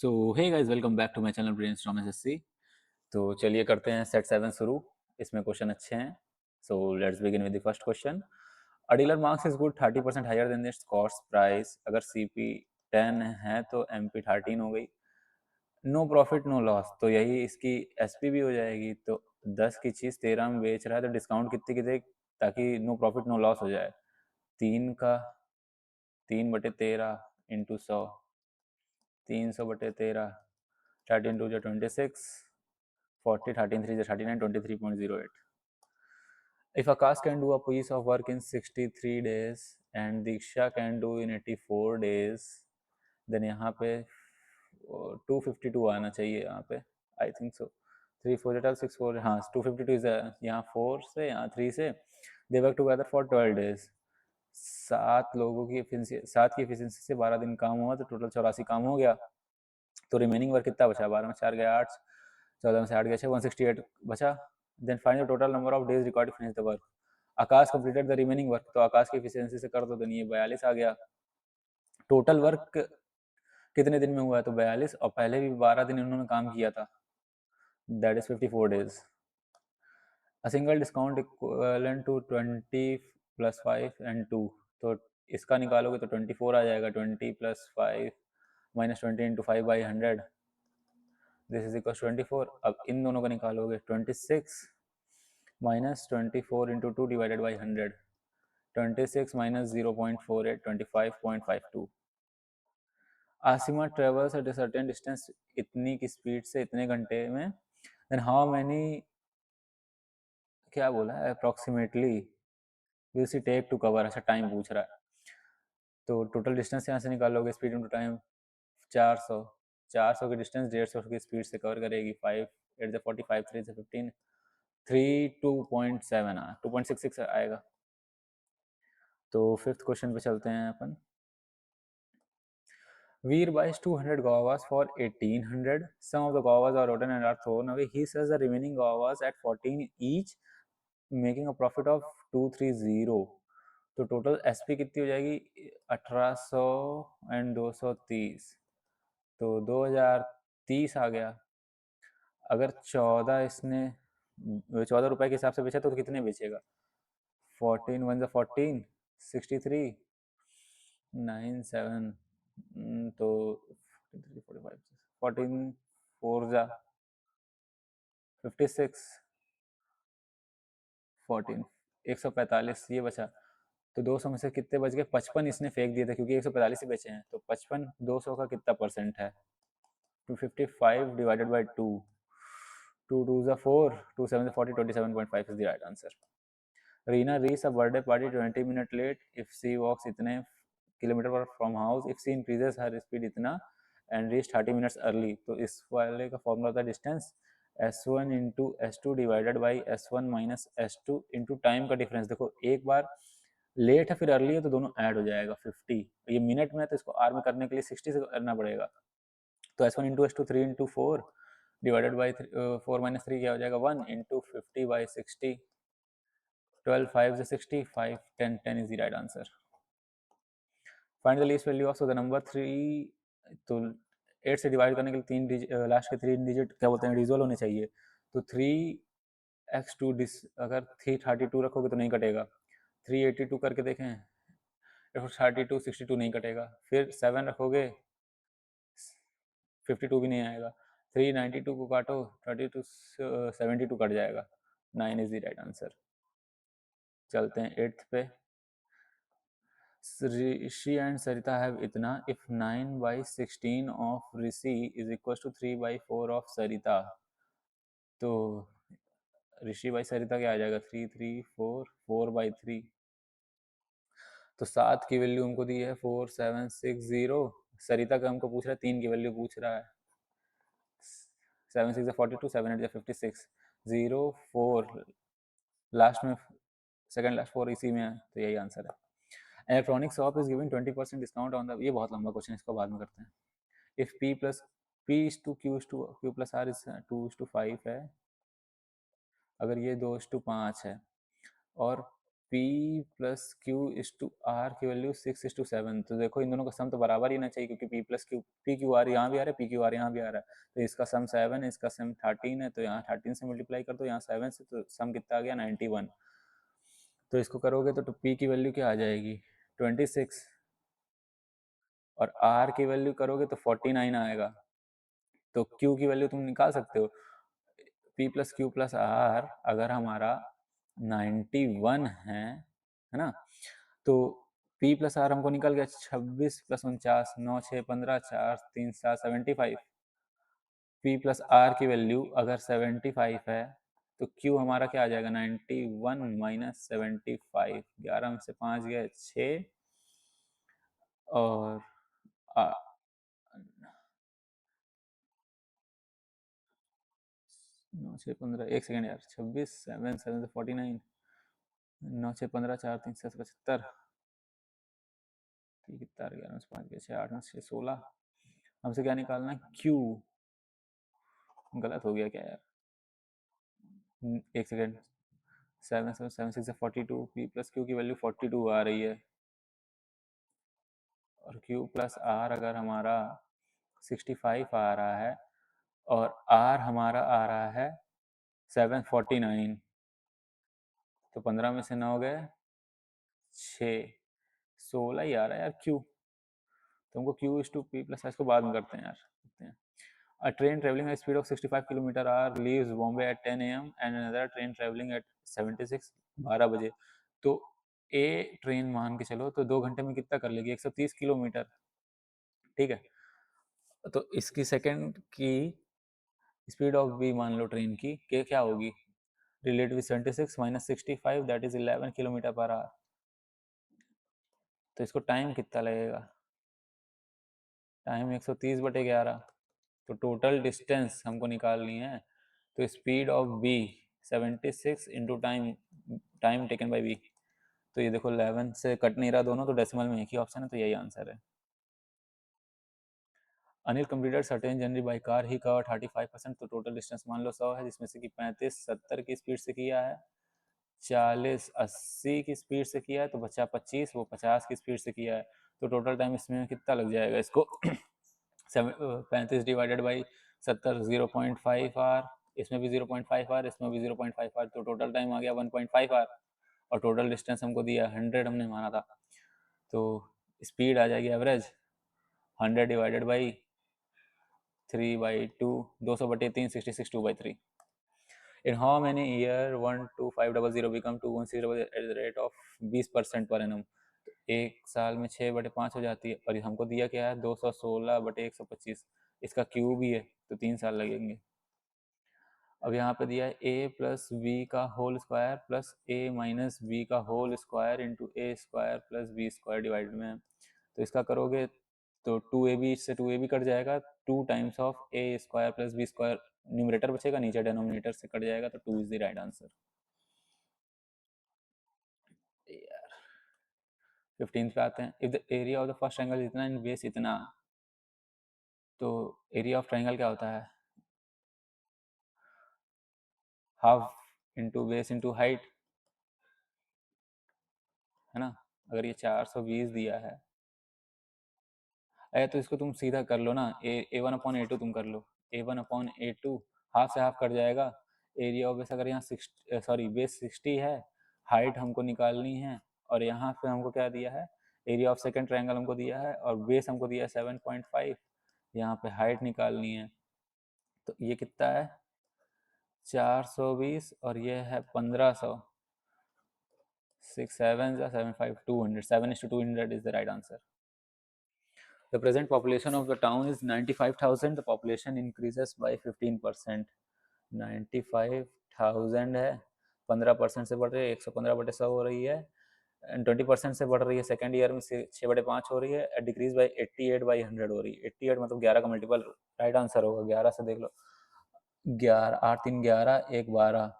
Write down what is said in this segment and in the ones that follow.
So hey guys, welcome back to my channel Brainstorm SSC. तो चलिए करते हैं सेट 7 शुरू। इसमें क्वेश्चन अच्छे हैं। So let's begin with the first question. A dealer marks is good 30% higher than its cost price. अगर CP 10 है तो एमपी 13 हो गई। नो प्रॉफिट नो लॉस, तो यही इसकी एसपी भी हो जाएगी। तो 10 की चीज़ 13 में बेच रहा है तो डिस्काउंट कितनी की दे ताकि नो प्रॉफिट नो लॉस हो जाए। 3 का 3/13 into 100, 300/13, 13 2 26, 40, 13 3 39, 23.08. If Akash can do a piece of work in 63 days and Diksha can do in 84 days, then यहाँ पे 252 आना चाहिए यहाँ पे। आई थिंक सो 3 4 6 4, हाँ 252 इज यहाँ 4 से यहाँ 3 से। They work together for 12 days. 7 की एफिशिएंसी से 12 दिन काम हुआ तो टोटल 84 काम हो गया। तो रिमेनिंग वर्क कितना बचा? 12 में 4 गया 8, 14 में से 8 गया 6, 168 बचा। Then find the total number of days required to finish the work. Akash completed the remaining work, तो आकाश की एफिशिएंसी से कर दो तो ये 42 आ गया। टोटल वर्क कितने दिन में हुआ है? तो 42, और पहले भी 12 दिन इन्होंने काम किया था, that is 54 days. A single discount equivalent to 20 plus 5 and 2, तो इसका निकालोगे तो 24 आ जाएगा। 20 plus 5 minus 20 into 5/100, this is equal 24। अब इन दोनों का निकालोगे 26 minus 24 into 2 divided by 100, 26 minus 0.48, 25.52। Asima travels at a certain distance, इतनी की स्पीड से इतने घंटे में, देन हाउ मैनी, क्या बोला है, approximately will she take to cover. अच्छा टाइम पूछ रहा है, तो टोटल डिस्टेंस यहाँ से निकालोगे, स्पीड इंटू टाइम 400। 400 की डिस्टेंस 150 की स्पीड से कवर करेगी। 5 8 45, 3 से 15, 3 2.7 2.66 आएगा। तो फिफ्थ क्वेश्चन पे चलते हैं अपन। Veer buys 200 guavas for 1800. Some of the guavas are rotten and are thrown away. He sells the remaining guavas at 14 each, making a profit of 230. तो टोटल एसपी कितनी हो जाएगी? 1800 एंड 230, तो 2030 आ गया। अगर 14 इसने 14 रुपए के हिसाब से बेचा तो कितने बेचेगा? 14 1 14, 63, 9 7, तो 43 45, 14 4 जा 56, 14 145 ये बचा। तो 200 में से कितने बच गए? 55 इसने फेंक दिए थे क्योंकि 145 ही बेचे हैं। तो 55 200 का कितना परसेंट है? 255 डिवाइडेड बाई 2, 2 2 जा 4, 2 7 जा 40, 27.5 is the right answer. Reena reach a birthday party 20 minute late if she walks इतने kilometre from house, if she increases her speed इतना एंड रीच 30 मिनट्स अर्ली। तो इस वाले का फॉर्मूला होता है distance S1 into S2 divided by S1 minus S2 into time का difference. देखो एक बार लेट है फिर अर्ली है तो दोनों ऐड हो जाएगा 50। ये मिनट में है तो इसको आर में करने के लिए 60 से करना पड़ेगा। तो S1 into S2 3 into 4 divided by 4 minus 3 क्या हो जाएगा? 1 इंटू 50 बाई 60, 12 5 से 60, 5 10 10 is the right answer. Find the least value of the number 3। तो 8 से डिवाइड करने के लिए लास्ट के 3 डिजिट क्या बोलते हैं, डिविजिबल होने चाहिए। तो 3x2 अगर 332 रखोगे तो नहीं कटेगा। 382 करके देखें, 32 62 नहीं कटेगा। फिर 7 रखोगे 52 भी नहीं आएगा। 392 को काटो 32 72 कट जाएगा। 9 इज द राइट आंसर। चलते हैं 8th पे। Rishi and Sarita have itna if 9 by 16 of Rishi is equals to 3 by 4 of Sarita, तो ऋषि बाई सरिता क्या आ जाएगा? 3 3 4 4 बाई 3। तो 7 की वैल्यू हमको दी है 4 7 6 0। सरिता का हमको पूछ रहा है 3 की वैल्यू पूछ रहा है। 7 6 42, 7 8 56, 0 4 लास्ट में, सेकंड लास्ट 4 इसी में है, तो यही आंसर है। Electronic shop is giving 20% discount on the, ये बहुत लंबा क्वेश्चन, इसको बाद में करते हैं। If p plus p is to q plus r is 2:5 है, अगर ये 2:5 है और P plus Q is to R की वैल्यू 6:7। तो देखो इन दोनों का सम तो बराबर ही ना चाहिए, क्योंकि P plus Q P Q R यहाँ भी आ रहा है, P Q R यहाँ भी आ रहा है, तो इसका सम 7 है, इसका सम 13 है, तो यहाँ 13 से मल्टीप्लाई कर दो, यहाँ 7 से, तो सम कितना आ गया 91। तो इसको करोगे तो P की वैल्यू क्या आ जाएगी 26, और R की वैल्यू करोगे तो 49 आएगा। तो Q की वैल्यू तुम निकाल सकते हो, P plus Q plus R अगर हमारा 91 है ना, तो P प्लस R हमको निकल गया 26 प्लस 49, 9 6 15 4 3 7 75। P प्लस R की वैल्यू अगर 75 है तो Q हमारा क्या आ जाएगा 91 माइनस 75, 11 में से 5 गए 6, और 9 6 15, एक सेकेंड यार, 26 7 7 से 49, 9 6 15 4 3 7 75, ठीक कितना 11 में से 5 गए 6 8 में से 16। हमसे क्या निकालना है Q, गलत हो गया क्या यार, एक सेकेंड, 7 7 7 6 42, P प्लस Q की वैल्यू 42 आ रही है, और Q प्लस R अगर हमारा 65 आ रहा है, और R हमारा आ रहा है 749, तो 15 में से 9 गए 6, 16 ही आ रहा है यार Q। तो हमको Q is to P plus, इसको बाद में करते हैं यार। A train traveling at speed of 65 kilometre our leaves Bombay at 10 a.m. and another train traveling at 76, 12 बजे। तो ए ट्रेन मान के चलो तो 2 घंटे में कितना कर लेगी 130 किलोमीटर, ठीक है। तो इसकी सेकंड की स्पीड ऑफ बी मान लो ट्रेन की कि क्या होगी, relative 76 minus 65 that is 11 kilometre per hour. तो इसको टाइम कितना लगेगा, टाइम 130/11, तो टोटल डिस्टेंस हमको निकालनी है। तो speed of b 76 into time, time taken by b, तो ये देखो 11 से कट नहीं रहा दोनों, तो डेसिमल में एक ही ऑप्शन है, तो यही आंसर है। Anil completed certain journey by car, he cover 35%, तो टोटल डिस्टेंस मान लो 100 है, जिसमें से कि 35 70 की स्पीड से किया है, 40 80 की स्पीड से किया है, तो बचा 25, वो 50 की स्पीड से किया है। तो टोटल टाइम इसमें कितना लग जाएगा इसको 35 डिवाइडेड बाई 70 0.5 आर, इसमें भी 0.5 आर, इसमें भी 0.5 आर, तो टोटल टाइम आ गया 1.5 आर, और टोटल डिस्टेंस हमको दिया 100 हमने माना था, तो स्पीड आ जाएगी average 100 divided by 3/2, 200/3, 66 2/3। In how many year 12500 become 2160 at the rate of 20% per annum. एक साल में 6/5 हो जाती है, और हमको दिया क्या है 216/125, इसका क्यूब भी है, तो 3 साल लगेंगे। अब यहाँ पे दिया है a प्लस बी का whole square plus a minus B का whole square into A square plus B square divide में, तो इसका करोगे तो 2ab से 2ab कट जाएगा, 2 times of a square plus B square, numerator बचेगा, नीचे डेनोमिनेटर से कट जाएगा, तो 2 इज द राइट आंसर। 15 पे आते हैं, if the area of the first triangle इतना एंड बेस इतना, तो एरिया ऑफ ट्रायंगल क्या होता है, half into base into height, है ना। अगर ये 420 दिया है, तो इसको तुम सीधा कर लो ना, A1/A2 तुम कर लो, A1/A2, हाफ से हाफ कट जाएगा, एरिया ऑफ बेस अगर यहाँ 60, सॉरी बेस 60 है, हाइट हमको निकालनी है, और यहाँ पे हमको क्या दिया है, एरिया ऑफ सेकंड ट्रायंगल हमको दिया है, और बेस हमको दिया है 7.5, यहाँ पे हाइट निकालनी है, तो ये कितना है 420, और ये है 1500, 6 7 7 5 200, 7:200 is the right answer. The present population of the town is 95,000. The population increases by 15%. 95,000 है, 15% से बढ़ रही है, 115/100 हो रही है, एंड 20% से बढ़ रही है, सेकेंड ईयर में 6/5 हो रही है, डिक्रीज बाई 88/100 हो रही है। 88 मतलब 11 का मल्टीपल, राइट आंसर होगा। 11 से देख लो, 11 8 3 11 1 12,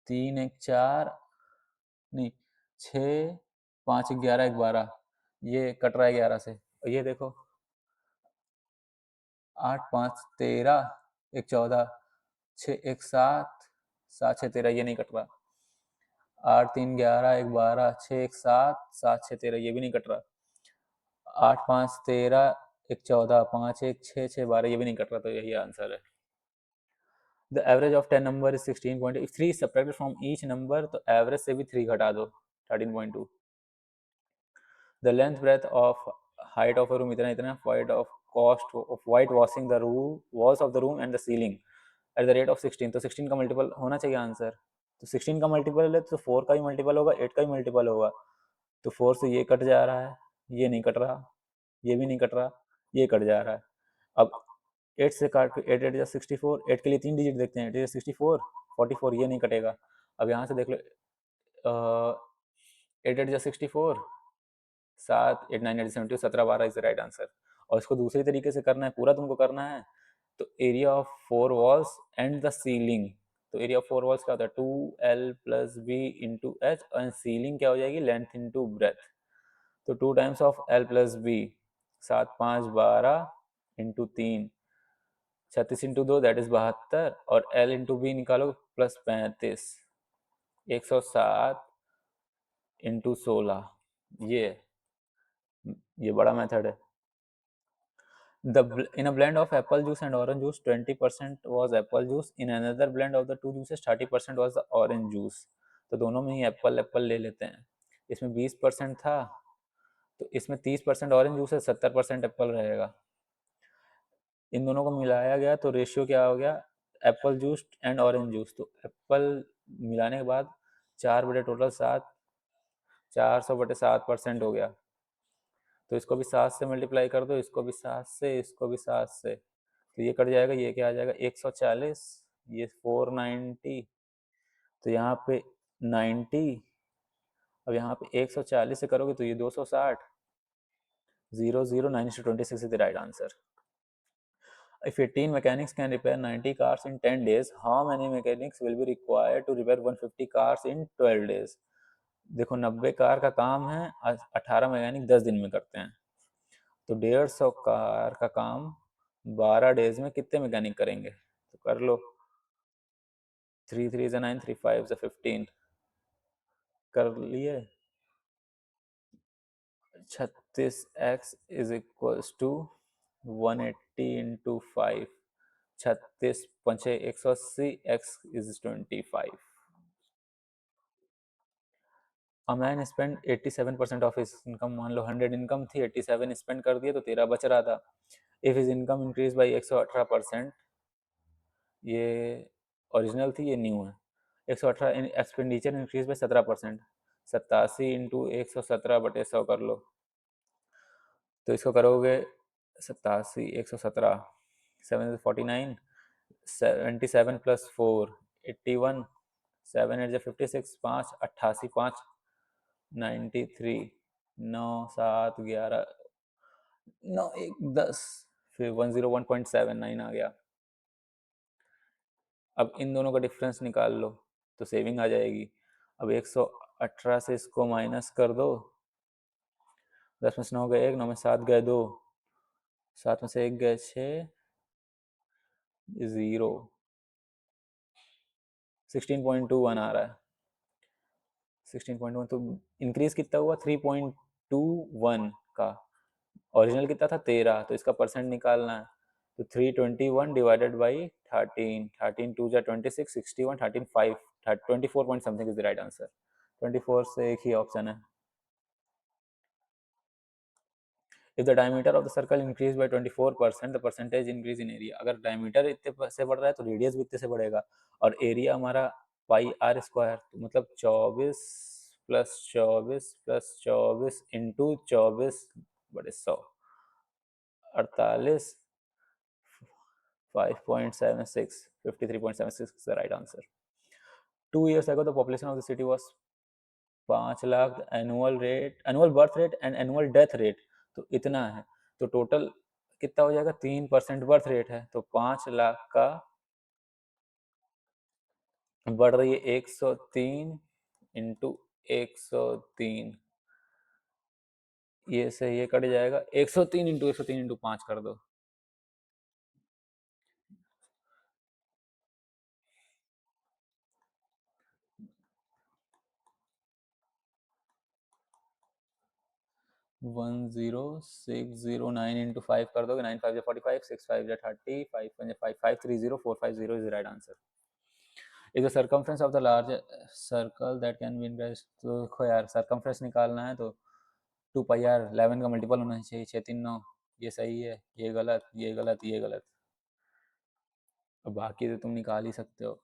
3 1 4, नहीं 6 5 11 1 12, ये कट रहा है 11 से, और ये देखो 8 5 13 1 14, 6 1 7 7 6 13, ये नहीं कट रहा। 8 3 11 1 12 6 1 7 7 6 13, ये भी नहीं कट रहा। 8 5 13 1 14 5 1 6 6 12, ये भी नहीं कट रहा, तो यही आंसर है। The average of 10 number is 16. If 3 subtracted from each number, तो एवरेज से भी 3 घटा दो, 13.2। The length breadth of height of a room इतना इतना, wide of cost of white washing the room walls of the room and the ceiling at the rate of 16, तो 16 का multiple होना चाहिए आंसर। तो 16 का मल्टीपल है तो 4 का भी मल्टीपल होगा, 8 का भी मल्टीपल होगा। तो 4 से ये कट जा रहा है, ये नहीं कट रहा, ये भी नहीं कट रहा, ये कट जा रहा है। अब 8 से काट, 8 8 64, 8 के लिए 3 डिजिट देखते हैं, 8 64 44, ये नहीं कटेगा। अब यहाँ से देख लो, 8 8 64, 7 8 9 70, 17 12 इज द राइट आंसर। और इसको दूसरी तरीके से करना है, पूरा तुमको करना है, तो area of 4 walls and the ceiling, तो एरिया ऑफ 4 वॉल्स क्या होता है, 2l plus b into h, और सीलिंग क्या हो जाएगी, लेंथ इंटू ब्रेथ। तो 2 times of l plus b, 7 5 12 into 3, 36 into 2 that is 72, और l इंटू बी निकालो प्लस 35, 107 इंटू 16, ये बड़ा मेथड है। In a blend of apple juice and orange juice, 20% was apple juice. In another blend of the two juices, 30% was the orange juice. तो दोनों में ही Apple Apple ले लेते हैं। इसमें 20% था, तो इसमें 30% ऑरेंज जूस है, 70% एप्पल रहेगा। इन दोनों को मिलाया गया तो रेशियो क्या हो गया, Apple juice and orange juice. तो एप्पल मिलाने के बाद 4 बटे टोटल 7, 400/7% हो गया। तो इसको भी 7 से मल्टीप्लाई कर दो, इसको भी 7 से, इसको भी 7 से, तो ये कट जाएगा, ये क्या आ जाएगा 140, ये 490, तो यहाँ पे 90, अब यहाँ पे 140 से करोगे तो ये 260, 0 0 9/26 is the right answer. If 18 mechanics can repair 90 cars in 10 days, how many mechanics will be required to repair 150 cars in 12 days? देखो 90 कार का काम है, 18 मैकेनिक 10 दिन में करते हैं, तो 150 कार का काम 12 डेज में कितने मैकेनिक करेंगे, तो कर लो। 3 3 is 9, 3 5 is 15, कर लिए। 36x is equals to 180 into 5, 36 पंचे 180, x is 25। A man spend 87% of his income, मान लो 100 इनकम थी, 87 स्पेंड कर दिए तो 13 बच रहा था। If his income increase by 118%, ये ओरिजिनल थी, ये न्यू है। 118 एक्सपेंडिचर इंक्रीज बाई 17%, 87 इंटू 117/100 कर लो। तो इसको करोगे 87 117, 7 49, 77 प्लस 4 81, 7 8 56, 5 88, 5 93, 9 7 11, 9 1 10, फिर 101.79 आ गया। अब इन दोनों का डिफरेंस निकाल लो तो सेविंग आ जाएगी। अब 118 से इसको माइनस कर दो, 10 में से 9 गए 1, 9 में 7 गए 2, 7 में से 1 गए 6, 0, 16.21 आ रहा है। 16.1, तो इंक्रीज कितना हुआ 3.21 का, ओरिजिनल कितना था 13, तो इसका परसेंट निकालना है। तो 321 divided by 13, 13 2 26, 61, 13 5, 24 point something is the right answer. 24 से एक ही ऑप्शन है। If the diameter of the circle increase by 24%, the percentage increase in area. अगर डायमीटर इतने से बढ़ रहा है तो रेडियस भी इतने से बढ़ेगा, और एरिया हमारा पाई आर स्क्वायर, तो मतलब 24 plus 24 plus 24 into 24/100, 48, 5.76, 53.76 is the right answer. 2 years ago, the population of the city was 5 lakh, annual birth rate and annual death rate तो इतना है, तो टोटल कितना हो जाएगा, 3% बर्थ रेट है, तो 5 लाख का बढ़ रही है 103 इंटू 103, ये से ये कट जाएगा, 103 इंटू 103 इंटू 5 कर दो, 10609 into 5 कर दोगे, 9 5 45, 6 5 30, 5 5 5 530, 450 is the right answer. Is the circumference of the large circle that can be increased. तो देखो यार circumference निकालना है तो 2 पाई आर 11 का मल्टीपल होना चाहिए, 6 3 9, ये सही है, ये गलत, ये गलत, ये गलत। अब बाकी तो तुम निकाल ही सकते हो।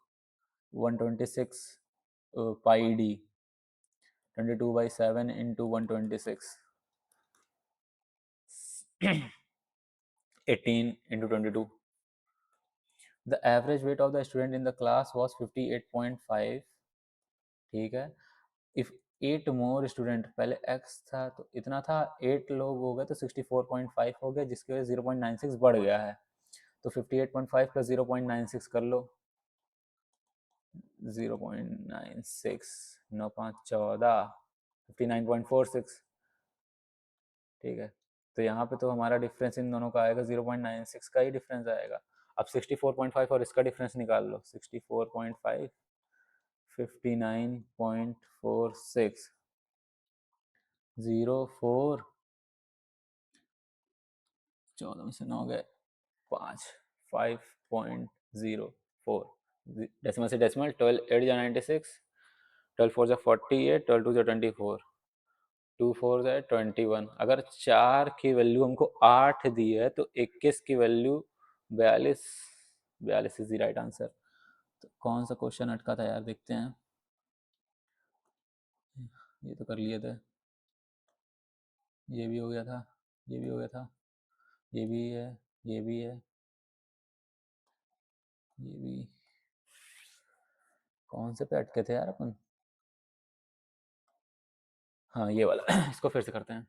126 पाई D 22/7 into 126 18 into 22. The average weight of the student in the class was 58.5. ठीक है। इफ 8 मोर स्टूडेंट, पहले x था तो इतना था, 8 लोग हो गए तो 64.5 हो गया, जिसकी वजह से 0.96 बढ़ गया है। तो 58.5 प्लस 0.96 कर लो, 0.96 9 5 14 59.46। ठीक है, तो यहाँ पे तो हमारा डिफरेंस इन दोनों का आएगा 0.96 का ही डिफरेंस आएगा। अब 64.5 और इसका डिफरेंस निकाल लो, 64.5 59.46 04 14 में से 9 गए 5 5.04 डेसिमल से डेसिमल 12 8 जा 96 12 4 जा 48 12 2 जा 24 2 4 जा 21। अगर 4 की वैल्यू हमको 8 दी है तो 21 की value 42 42 is the right answer. तो कौन सा क्वेश्चन अटका था यार, देखते हैं। ये तो कर लिए थे, ये भी हो गया था, ये भी हो गया था, ये भी है, ये भी है, ये भी। कौन से पे अटके थे यार अपन? हाँ ये वाला इसको फिर से करते हैं।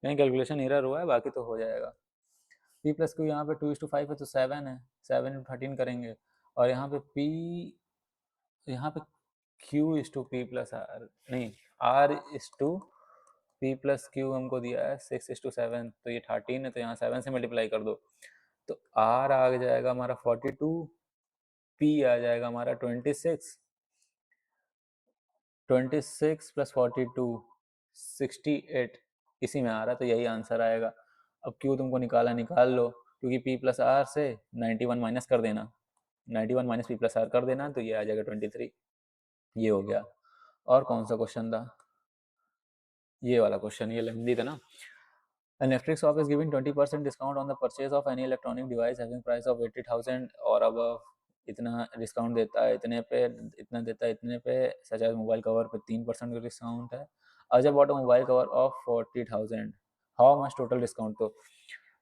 कहीं कैलकुलेशन एरर हुआ है, बाकी तो हो जाएगा। p प्लस क्यू यहाँ पे 2:5 है तो 7 है, 7 into 13 करेंगे। और यहाँ पे p, यहाँ पे q is to p plus r, नहीं r is to p plus q हमको दिया है 6:7, तो ये 13 है तो यहाँ 7 से मल्टीप्लाई कर दो, तो r आ जाएगा हमारा 42, p आ जाएगा हमारा 26, 26 प्लस 42 68, इसी में आ रहा है तो यही आंसर आएगा। अब क्यू तुमको निकाला, निकाल लो, क्योंकि p प्लस आर से 91 माइनस कर देना, 91 माइनस पी प्लस आर कर देना, तो ये आ जाएगा 23। ये हो गया। और कौन सा क्वेश्चन था? ये वाला क्वेश्चन, ये लेंदी था ना। An electric shop is giving 20% discount on the purchase of any electronic device having price of 80,000 और above। इतना डिस्काउंट देता है इतने पे, इतना देता है इतने पे, सच एज मोबाइल कवर पे 3% का डिस्काउंट है। Ajay bought a mobile cover of 40,000, how much total discount? तो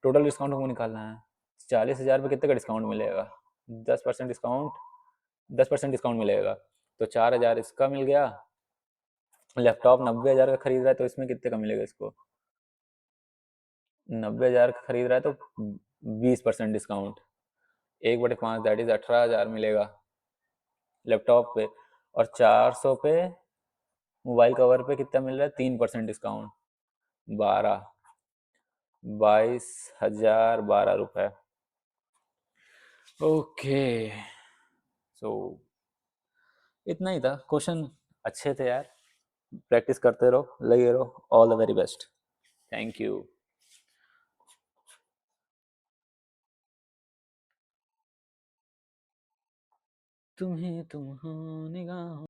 टोटल डिस्काउंट हमको निकालना है। 40,000 पे कितने का डिस्काउंट मिलेगा? 10% डिस्काउंट, 10% डिस्काउंट मिलेगा, तो 4,000 इसका मिल गया। लैपटॉप 90,000 का खरीद रहा है तो इसमें कितने का मिलेगा इसको? 90,000 का खरीद रहा है तो 20% डिस्काउंट, 1/5 दैट इज 18,000 मिलेगा लैपटॉप पे। और 400 पे मोबाइल कवर पे कितना मिल रहा है? 3% डिस्काउंट, 12, 22,012 रुपए। ओके, सो इतना ही था क्वेश्चन। अच्छे थे यार, प्रैक्टिस करते रहो, लगे रहो। All the very best, thank you. तुम्हें तुम हो निगाहों